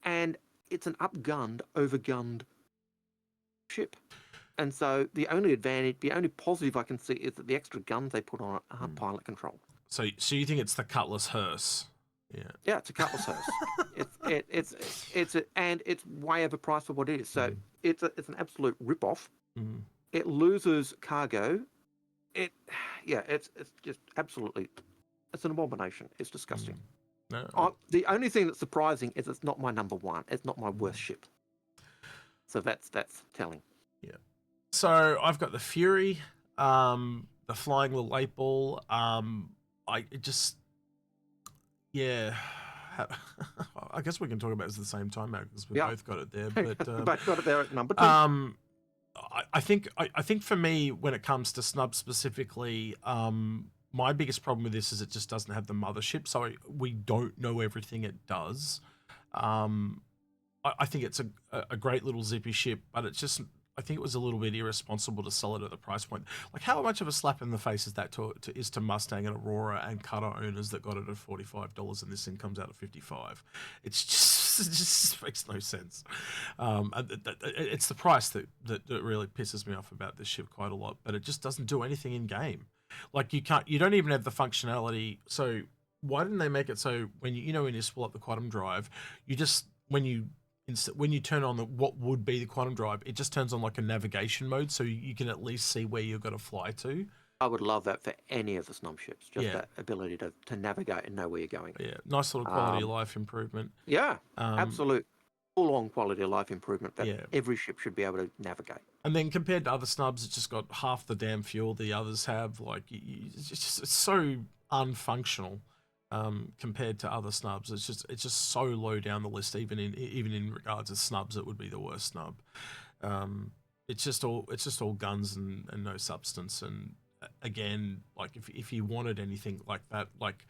[SPEAKER 2] And it's an upgunned, overgunned ship. And so the only positive I can see is that the extra guns they put on it are pilot control.
[SPEAKER 1] So you think it's the Cutlass hearse? Yeah. Yeah,
[SPEAKER 2] it's a Cutlass hearse. It's way overpriced for what it is. So it's an absolute rip-off. It loses cargo. It's just absolutely, it's an abomination. It's disgusting.
[SPEAKER 1] No.
[SPEAKER 2] The only thing that's surprising is it's not my number one. It's not my worst ship. So that's telling.
[SPEAKER 1] Yeah. So I've got the Fury, the flying little 8-ball. I guess we can talk about it at the same time, because we both got it there. But
[SPEAKER 2] both got it there at number 2.
[SPEAKER 1] I think for me, when it comes to snub specifically, my biggest problem with this is it just doesn't have the mothership, so we don't know everything it does. I think it's a great little zippy ship, but it's just, I think it was a little bit irresponsible to sell it at the price point. Like, how much of a slap in the face is that to Mustang and Aurora and Cutter owners that got it at $45 and this thing comes out at $55? It just makes no sense. It's the price that really pisses me off about this ship quite a lot, but it just doesn't do anything in game. Like, you don't even have the functionality. So why didn't they make it so when you spool up the quantum drive, you just, when you turn on what would be the quantum drive, it just turns on like a navigation mode, so you can at least see where you're going to fly to.
[SPEAKER 2] I would love that for any of the snub ships, just that ability to navigate and know where you're going.
[SPEAKER 1] Yeah, nice little quality of life improvement.
[SPEAKER 2] Yeah, absolute full-on quality of life improvement that every ship should be able to navigate.
[SPEAKER 1] And then compared to other snubs, it's just got half the damn fuel the others have. Like, it's so unfunctional. Compared to other snubs, it's just so low down the list. Even in regards to snubs, it would be the worst snub. It's just all guns and no substance. And again, like if you wanted anything like that, like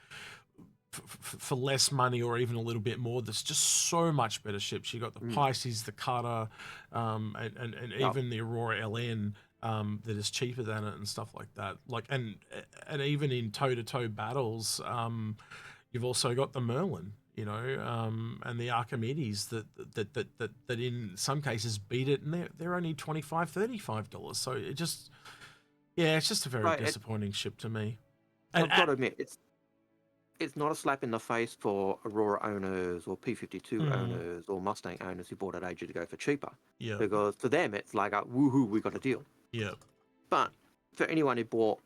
[SPEAKER 1] for less money or even a little bit more, there's just so much better ships. You got the Pisces, the Cutter, and even the Aurora LN. That is cheaper than it and stuff like that. Like, and even in toe-to-toe battles, you've also got the Merlin, and the Archimedes that in some cases beat it, and they're only $25, $35. So it's just a very disappointing ship to me.
[SPEAKER 2] I've got to admit, it's not a slap in the face for Aurora owners or P52
[SPEAKER 1] Mm.
[SPEAKER 2] owners or Mustang owners who bought it ages ago for cheaper.
[SPEAKER 1] Yeah.
[SPEAKER 2] Because to them, it's like, woohoo, we got a deal.
[SPEAKER 1] Yeah.
[SPEAKER 2] But for anyone who bought,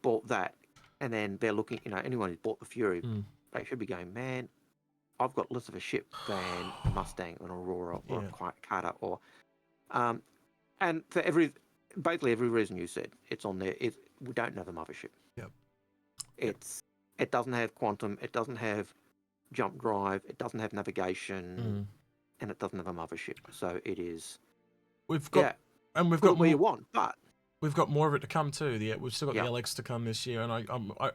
[SPEAKER 2] bought that, and then they're looking, anyone who's bought the Fury, they should be going, man, I've got less of a ship than a Mustang, an Aurora, or a Carter, or, and for basically every reason you said, it's on there. We don't have a mothership.
[SPEAKER 1] Yep.
[SPEAKER 2] It doesn't have quantum. It doesn't have jump drive. It doesn't have navigation, and it doesn't have a mothership. So it is.
[SPEAKER 1] We've got
[SPEAKER 2] where
[SPEAKER 1] more,
[SPEAKER 2] you want, but
[SPEAKER 1] we've got more of it to come too. We've still got
[SPEAKER 2] Yep.
[SPEAKER 1] the LX to come this year, and I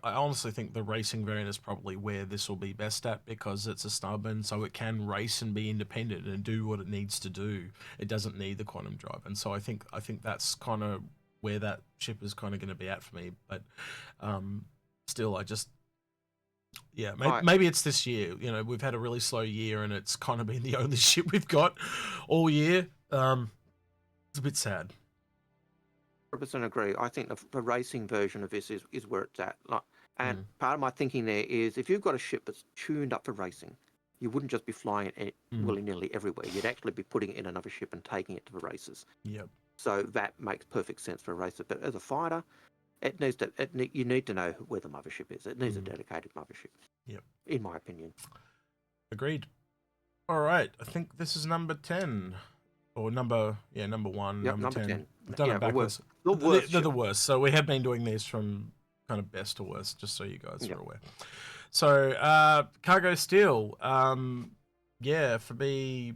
[SPEAKER 1] honestly think the racing variant is probably where this will be best at, because it's a stub, and so it can race and be independent and do what it needs to do. It doesn't need the quantum drive, and so I think that's kind of where that ship is kind of going to be at for me. But still, I just. Yeah, maybe it's this year. We've had a really slow year, and it's kind of been the only ship we've got all year. It's a bit sad.
[SPEAKER 2] 100% agree. I think the racing version of this is where it's at. And part of my thinking there is, if you've got a ship that's tuned up for racing, you wouldn't just be flying it willy-nilly everywhere. You'd actually be putting it in another ship and taking it to the races.
[SPEAKER 1] Yep.
[SPEAKER 2] So that makes perfect sense for a racer. But as a fighter, it needs to. You need to know where the mothership is. It needs a dedicated mothership.
[SPEAKER 1] Yep.
[SPEAKER 2] In my opinion.
[SPEAKER 1] Agreed. All right. I think this is number 10. Or number 1,
[SPEAKER 2] Yep,
[SPEAKER 1] number 10. I've done
[SPEAKER 2] Yeah,
[SPEAKER 1] it backwards.
[SPEAKER 2] the worst
[SPEAKER 1] They're the
[SPEAKER 2] ship.
[SPEAKER 1] worst. So we have been doing these from kind of best to worst, just so you guys
[SPEAKER 2] Yep.
[SPEAKER 1] are aware. So, cargo steel. For me,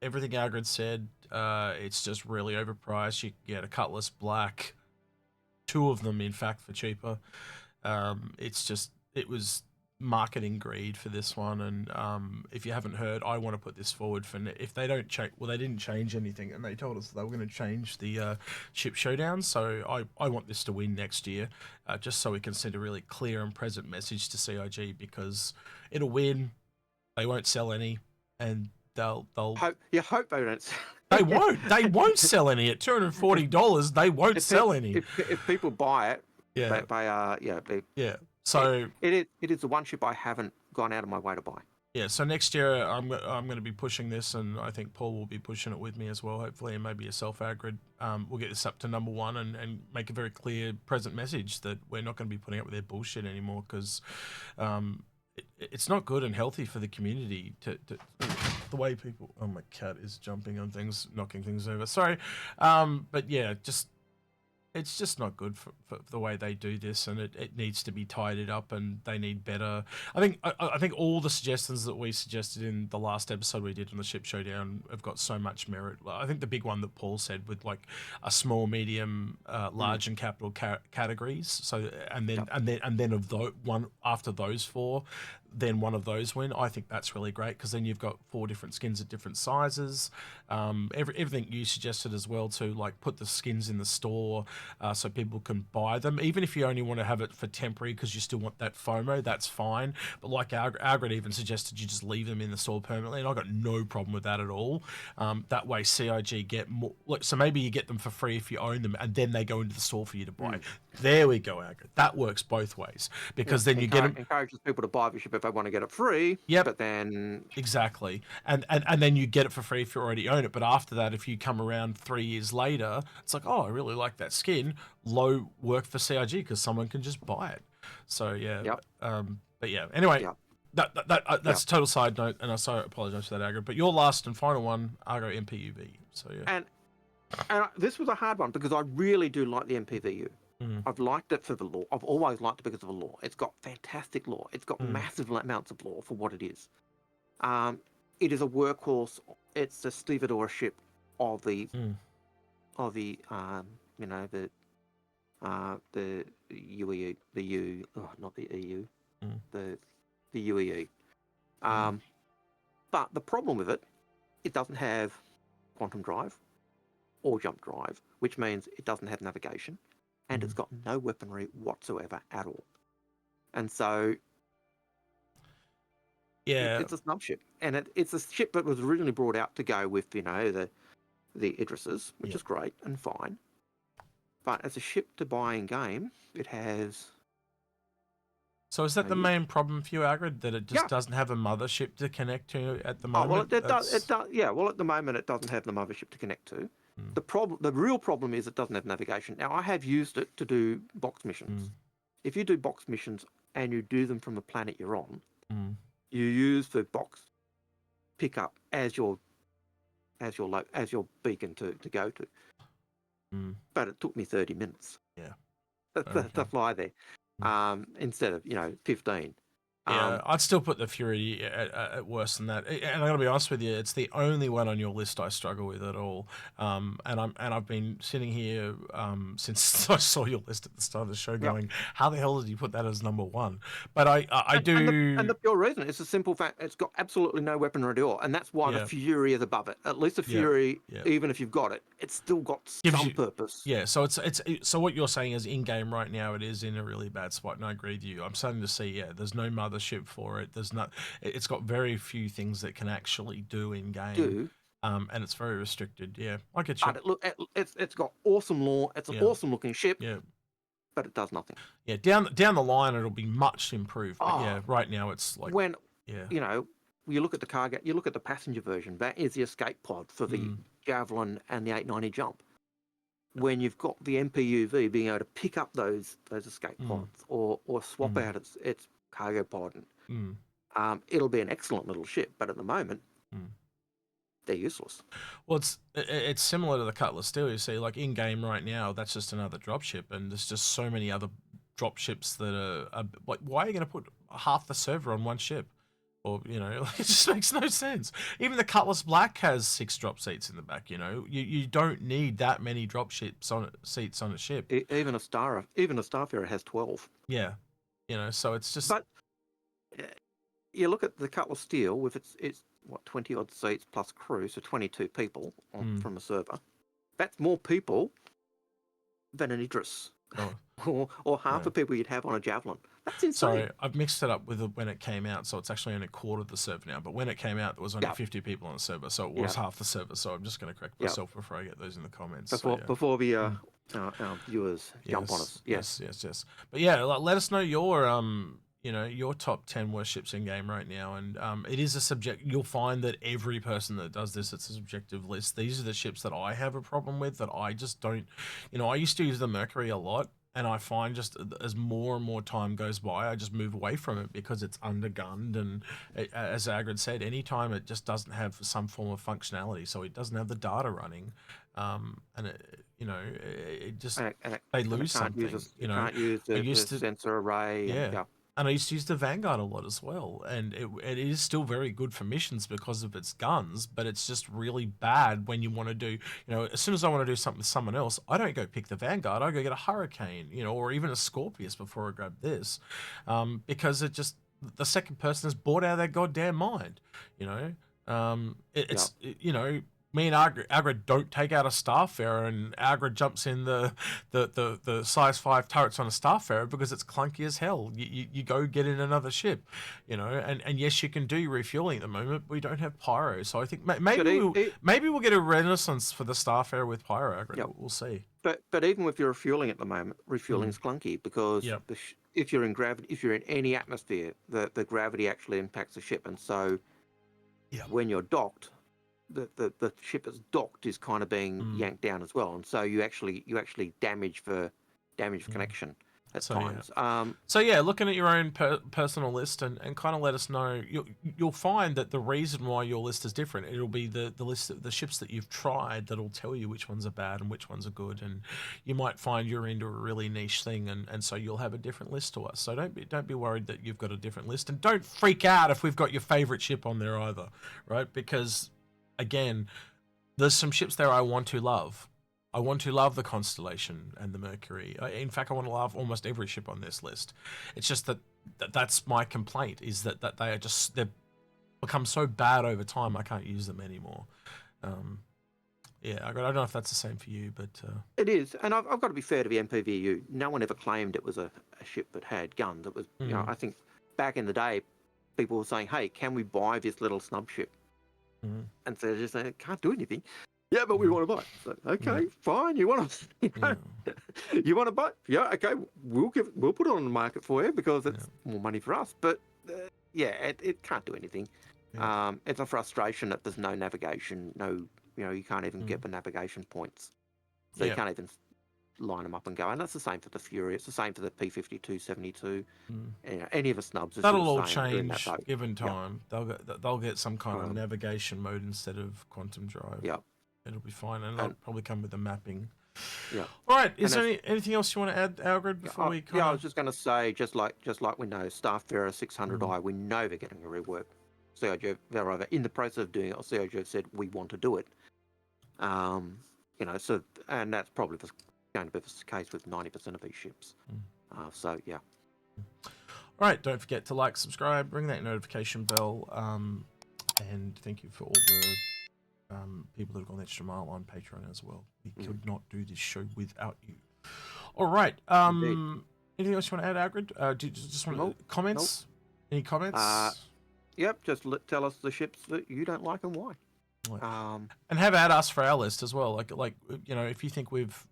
[SPEAKER 1] everything Algared said, it's just really overpriced. You can get a Cutlass Black, 2 of them, in fact, for cheaper. It was marketing greed for this one, and if you haven't heard, I want to put this forward for if they don't change. Well, they didn't change anything, and they told us they were going to change the ship showdown. So I want this to win next year, just so we can send a really clear and present message to CIG, because it'll win. They won't sell any, and they'll
[SPEAKER 2] hope they don't.
[SPEAKER 1] They won't sell any at $240. They won't sell any.
[SPEAKER 2] If people buy it,
[SPEAKER 1] Yeah. So
[SPEAKER 2] it is the one ship I haven't gone out of my way to buy.
[SPEAKER 1] Yeah, so next year I'm going to be pushing this, and I think Paul will be pushing it with me as well, hopefully, and maybe yourself, Algared. We'll get this up to number 1 and make a very clear, present message that we're not going to be putting up with their bullshit anymore, because it's not good and healthy for the community to the way people. Oh, my cat is jumping on things, knocking things over. Sorry, but yeah, it's just not good for the way they do this, and it needs to be tidied up, and they need better. I think all the suggestions that we suggested in the last episode we did on the Ship Showdown have got so much merit. I think the big one that Paul said, with like a small, medium, large, and capital categories. So and then of one after those 4, then one of those win. I think that's really great, because then you've got 4 different skins at different sizes. Everything you suggested as well, to like put the skins in the store, so people can buy them, even if you only want to have it for temporary because you still want that FOMO. That's fine. But like Algared even suggested, you just leave them in the store permanently, and I got no problem with that at all. That way CIG get more. So maybe you get them for free if you own them, and then they go into the store for you to buy. There we go, Algared. That works both ways, because then you get them.
[SPEAKER 2] Encourages people to buy the ship if they want to get it free.
[SPEAKER 1] Yep.
[SPEAKER 2] But then
[SPEAKER 1] exactly, and then you get it for free if you already own it. But after that, if you come around 3 years later, it's like, oh, I really like that skin. Low work for CIG, because someone can just buy it. So yeah.
[SPEAKER 2] Yep.
[SPEAKER 1] But yeah. Anyway,
[SPEAKER 2] Yep.
[SPEAKER 1] that's a total side note, and I apologize for that, Algared. But your last and final one, Argo MPUV. So yeah.
[SPEAKER 2] And this was a hard one, because I really do like the MPVU. I've liked it for the lore. I've always liked it because of the lore. It's got fantastic lore. It's got massive amounts of lore for what it is. It is a workhorse. It's a stevedore ship of the the UEE, not the EU, the UEE. But the problem with it doesn't have quantum drive or jump drive, which means it doesn't have navigation, and it's got no weaponry whatsoever at all. And so it's a snub ship, and it's a ship that was originally brought out to go with the Idrises, which is great and fine. But as a ship to buy in game, it has
[SPEAKER 1] So is that the main problem for you, Algared, that it just doesn't have a mothership to connect to at the moment?
[SPEAKER 2] Oh, well, it does. Yeah. Well, at the moment, it doesn't have the mothership to connect to. The real problem is it doesn't have navigation. Now, I have used it to do box missions. If you do box missions and you do them from the planet you're on, you use the box pickup as your beacon to go to. But it took me 30 minutes. To fly there, instead of 15.
[SPEAKER 1] Yeah, I'd still put the Fury at worse than that. And I gotta be honest with you, it's the only one on your list I struggle with at all. And I've been sitting here since I saw your list at the start of the show, going, how the hell did you put that as number one? But I do.
[SPEAKER 2] And the pure reason it's a simple fact. It's got absolutely no weaponry at all, and that's why the Fury is above it. At least the Fury, even if you've got it, it's still got some purpose.
[SPEAKER 1] Yeah. So so what you're saying is in game right now it is in a really bad spot, and I agree with you. I'm starting to see there's no mothership for it. It's got very few things that can actually do in game. And it's very restricted. Yeah, I get you.
[SPEAKER 2] But it's got awesome lore. It's an awesome looking ship.
[SPEAKER 1] Yeah.
[SPEAKER 2] But it does nothing.
[SPEAKER 1] Yeah, down the line it'll be much improved. But right now it's like
[SPEAKER 2] you look at the cargo, you look at the passenger version. That is the escape pod for the Javelin and the 890 jump. When you've got the MPUV being able to pick up those escape pods or swap out its cargo pod, it'll be an excellent little ship. But at the moment, they're useless.
[SPEAKER 1] Well, it's similar to the Cutlass still. You see, like in game right now, that's just another dropship, and there's just so many other dropships that are like, why are you going to put half the server on one ship? Or it just makes no sense. Even the Cutlass Black has 6 drop seats in the back. You don't need that many drop seats on a ship.
[SPEAKER 2] Even a Starfarer has 12.
[SPEAKER 1] Yeah, so it's just.
[SPEAKER 2] But you look at the Cutlass Steel with its 20 odd seats plus crew, so 22 people from a server. That's more people than an Idris, or half the people you'd have on a Javelin. That's insane.
[SPEAKER 1] Sorry, I've mixed it up with when it came out, so it's actually only a quarter of the server now. But when it came out, there was only 50 people on the server, so it was half the server. So I'm just going to correct myself before I get those in the comments.
[SPEAKER 2] Before our viewers jump on us.
[SPEAKER 1] Yes. But yeah, let us know your top 10 worst ships in game right now, and it is a subject. You'll find that every person that does this, it's a subjective list. These are the ships that I have a problem with, that I just don't. I used to use the Mercury a lot, and I find just as more and more time goes by, I just move away from it because it's undergunned, and as Algared said, anytime it just doesn't have some form of functionality, so it doesn't have the data running, and it just they lose something.
[SPEAKER 2] You can't use the sensor array.
[SPEAKER 1] And I used to use the Vanguard a lot as well, and it is still very good for missions because of its guns, but it's just really bad when you want to do, as soon as I want to do something with someone else, I don't go pick the Vanguard, I go get a Hurricane, or even a Scorpius before I grab this, because the second person is bored out of their goddamn mind, me and Algared don't take out a Starfarer, and Algared jumps in the size 5 turrets on a Starfarer because it's clunky as hell. You go get in another ship, and yes, you can do refueling at the moment, but we don't have pyro. So I think maybe we'll get a renaissance for the Starfarer with pyro, Algared. We'll see.
[SPEAKER 2] But even with your refueling at the moment, refueling is clunky because if you're in gravity, if you're in any atmosphere, the gravity actually impacts the ship, and so when you're docked, the ship that's docked is kind of being yanked down as well, and so you actually damage for connection at times.
[SPEAKER 1] Looking at your own personal list and kind of let us know, you'll find that the reason why your list is different, it'll be the list of the ships that you've tried that'll tell you which ones are bad and which ones are good, and you might find you're into a really niche thing, and so you'll have a different list to us. So don't be worried that you've got a different list, and don't freak out if we've got your favorite ship on there either, right? Because again, there's some ships there I want to love. I want to love the Constellation and the Mercury. In fact, I want to love almost every ship on this list. It's just that's my complaint, is that they've become so bad over time I can't use them anymore. I don't know if that's the same for you, but
[SPEAKER 2] it is. And I've got to be fair to the MPVU. No one ever claimed it was a ship that had guns. It was, I think back in the day, people were saying, "Hey, can we buy this little snub ship?" And so just saying, can't do anything. Yeah, but we want to buy. So, okay, fine. You want to, you want to buy? Yeah, okay. We'll put it on the market for you because it's more money for us. But it can't do anything.
[SPEAKER 1] Yeah.
[SPEAKER 2] It's a frustration that there's no navigation, you can't even get the navigation points. So you can't even line them up and go. And that's the same for the Fury. It's the same for the P5272. Any of the snubs.
[SPEAKER 1] That'll all change given time. They'll get some kind of navigation mode instead of quantum drive.
[SPEAKER 2] Yeah.
[SPEAKER 1] It'll be fine, and it'll probably come with the mapping.
[SPEAKER 2] Yeah.
[SPEAKER 1] All right. Is there anything else you want to add, Algared, before we?
[SPEAKER 2] I was just going to say, just like we know, Starfarer 600i, we know they're getting a rework. CIG, they're either in the process of doing it, or CIG said we want to do it. So and that's probably going to be the case with 90% of these ships. So yeah.
[SPEAKER 1] All right. Don't forget to like, subscribe, ring that notification bell, and thank you for all the people that have gone the extra mile on Patreon as well. We could not do this show without you. All right. Anything else you want to add, Algared? Do you just want comments? Nope. Any comments?
[SPEAKER 2] Yep. Just tell us the ships that you don't like and why.
[SPEAKER 1] And have at us for our list as well. Like if you think we've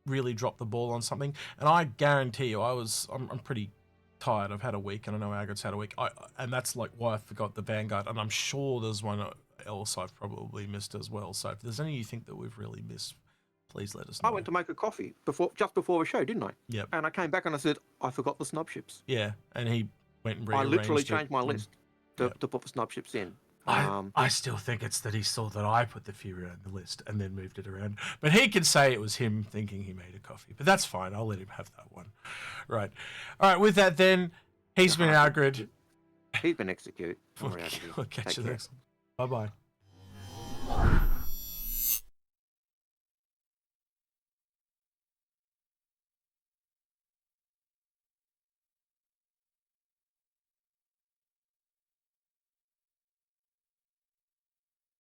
[SPEAKER 1] really dropped the ball on something, and I guarantee you, I'm pretty tired. I've had a week, and I know Algared's had a week. And that's like why I forgot the Vanguard, and I'm sure there's one else I've probably missed as well. So if there's any you think that we've really missed, please let us know.
[SPEAKER 2] I went to make a coffee just before the show, didn't I?
[SPEAKER 1] Yep.
[SPEAKER 2] And I came back and I said, I forgot the snub ships.
[SPEAKER 1] Yeah, and he went and rearranged
[SPEAKER 2] I literally changed my list to put the snub ships in.
[SPEAKER 1] I still think it's that he saw that I put the Fury on the list and then moved it around. But he could say it was him thinking he made a coffee. But that's fine. I'll let him have that one. Right. All right. With that, then, he's been Algared.
[SPEAKER 2] He's been executed.
[SPEAKER 1] We'll catch you next time. Bye-bye.